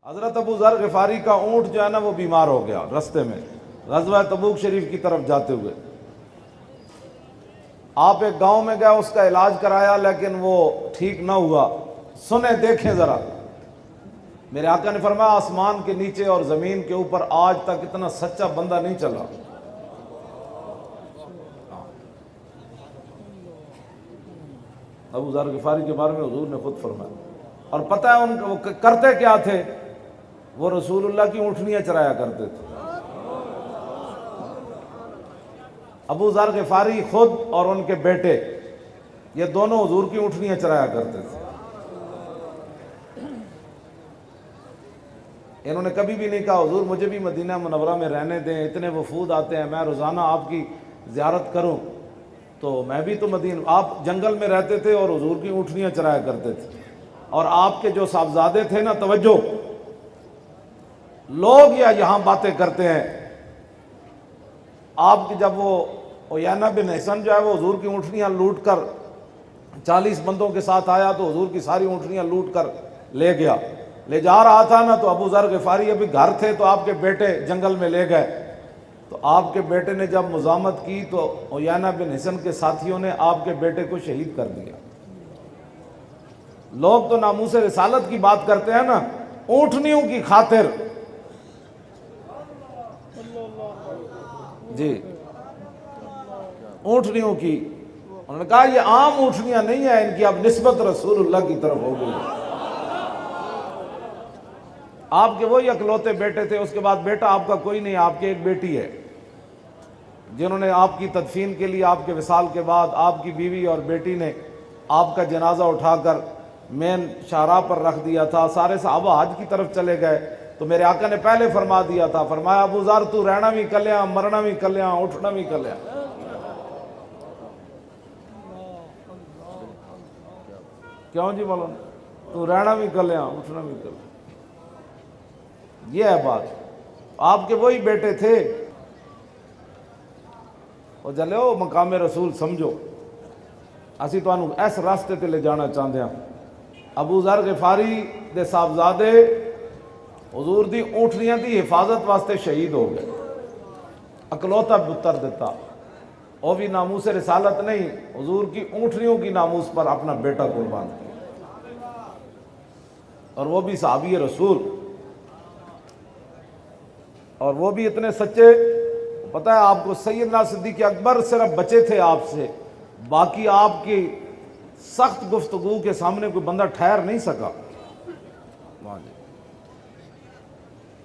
حضرت ابو ذر غفاری کا اونٹ جو ہے نا وہ بیمار ہو گیا رستے میں غزوہ تبوک شریف کی طرف جاتے ہوئے. آپ ایک گاؤں میں گئے, اس کا علاج کرایا لیکن وہ ٹھیک نہ ہوا. سنیں دیکھیں ذرا, میرے آقا نے فرمایا آسمان کے نیچے اور زمین کے اوپر آج تک اتنا سچا بندہ نہیں چلا. ابو ذر غفاری کے بارے میں حضور نے خود فرمایا. اور پتہ ہے ان وہ کرتے کیا تھے؟ وہ رسول اللہ کی اونٹنیاں چرایا کرتے تھے. ابو ذر غفاری خود اور ان کے بیٹے یہ دونوں حضور کی اونٹنیاں چرایا کرتے تھے. انہوں نے کبھی بھی نہیں کہا حضور مجھے بھی مدینہ منورہ میں رہنے دیں, اتنے وفود آتے ہیں, میں روزانہ آپ کی زیارت کروں تو میں بھی تو مدینہ. آپ جنگل میں رہتے تھے اور حضور کی اونٹنیاں چرایا کرتے تھے. اور آپ کے جو صاحبزادے تھے نا, توجہ, لوگ یہاں باتیں کرتے ہیں, آپ کی جب وہ عیینہ بن حصن جو ہے وہ حضور کی اونٹنیاں لوٹ کر 40 بندوں کے ساتھ آیا تو حضور کی ساری اونٹنیاں لوٹ کر لے گیا. لے جا رہا تھا نا تو ابو ذر غفاری ابھی گھر تھے تو آپ کے بیٹے جنگل میں لے گئے. تو آپ کے بیٹے نے جب مزاحمت کی تو عیینہ بن حصن کے ساتھیوں نے آپ کے بیٹے کو شہید کر دیا. لوگ تو ناموس رسالت کی بات کرتے ہیں نا, اونٹنیوں کی خاطر. جی اونٹنیوں کی, انہوں نے کہا یہ عام اونٹنیاں نہیں ہیں, ان کی اب نسبت رسول اللہ کی طرف ہو گئی. آپ کے وہی اکلوتے بیٹے تھے, اس کے بعد بیٹا آپ کا کوئی نہیں, آپ کی ایک بیٹی ہے جنہوں نے آپ کی تدفین کے لیے آپ کے وصال کے بعد آپ کی بیوی اور بیٹی نے آپ کا جنازہ اٹھا کر مین شاہراہ پر رکھ دیا تھا. سارے صحابہ حج کی طرف چلے گئے تو میرے آقا نے پہلے فرما دیا تھا, فرمایا ابو ذر تو رہنا بھی کلیاں, مرنا بھی کلیاں, اٹھنا بھی کلیاں. کیوں جی مولانا, تو رہنا بھی کلیاں, اٹھنا بھی کلیاں. یہ ہے بات. آپ کے وہی بیٹے تھے. اور جلو مقام رسول سمجھو, اسی تو اس راستے تے لے جانا چاہتے ہیں. ابو ذر غفاری دے صاحبزادے حضور دی اونٹنیاں دی حفاظت واسطے شہید ہو گئے. اکلوتا پتر دیتا, وہ بھی ناموس رسالت نہیں, حضور کی اونٹنیوں کی ناموس پر اپنا بیٹا قربان کیا, اور وہ بھی صحابی رسول, اور وہ بھی اتنے سچے. پتہ ہے آپ کو سیدنا صدیق اکبر صرف بچے تھے آپ سے, باقی آپ کی سخت گفتگو کے سامنے کوئی بندہ ٹھہر نہیں سکا.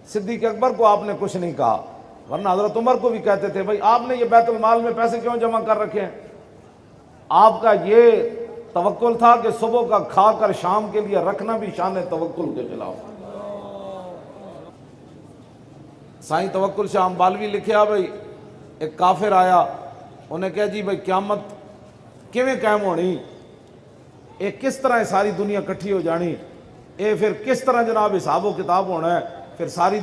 صدیق اکبر کو آپ نے کچھ نہیں کہا, ورنہ حضرت عمر کو بھی کہتے تھے بھائی آپ نے یہ بیت المال میں پیسے کیوں جمع کر رکھے ہیں. آپ کا یہ توکل تھا کہ صبح کا کھا کر شام کے لیے رکھنا بھی شان توکل کے خلاف. سائیں توکل شاہ امبالوی لکھیا بھائی ایک کافر آیا, انہیں کہا جی بھائی قیامت کیویں قائم ہونی, اے کس طرح ساری دنیا کٹھی ہو جانی, اے پھر کس طرح جناب حساب و کتاب ہونا ہے پھر ساری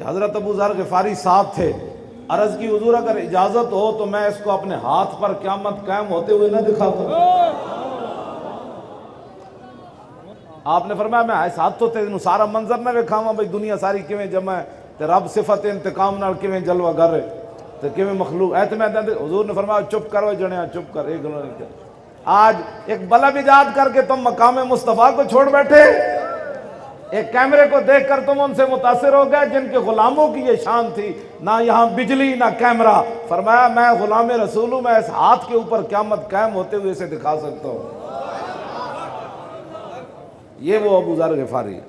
حضرت ابو ذر غفاری ساتھ تھے. عرض کی حضور اگر اجازت ہو تو میں اس کو اپنے ہاتھ پر قیامت قائم ہوتے ہوئے نہ دکھاتا. آپ نے فرمایا میں اس ہاتھ تو تینوں سارا منظر نہ وکھاواں بھائی دنیا ساری کیویں جمع ہے تے رب صفت انتقام نال کیویں جلوہ گر ہے تے کیویں مخلوق ہے. حضور نے فرمایا چپ کرو جنیا, چپ کر, ایک گلو نہیں کر. آج ایک بلب ایجاد کر کے تم مقام مصطفیٰ کو چھوڑ بیٹھے, ایک کیمرے کو دیکھ کر تم ان سے متاثر ہو گئے جن کے غلاموں کی یہ شان تھی, نہ یہاں بجلی نہ کیمرہ. فرمایا میں غلام رسول ہوں, میں اس ہاتھ کے اوپر قیامت قائم ہوتے ہوئے اسے دکھا سکتا ہوں. یہ وہ ابو ذر غفاری ہے.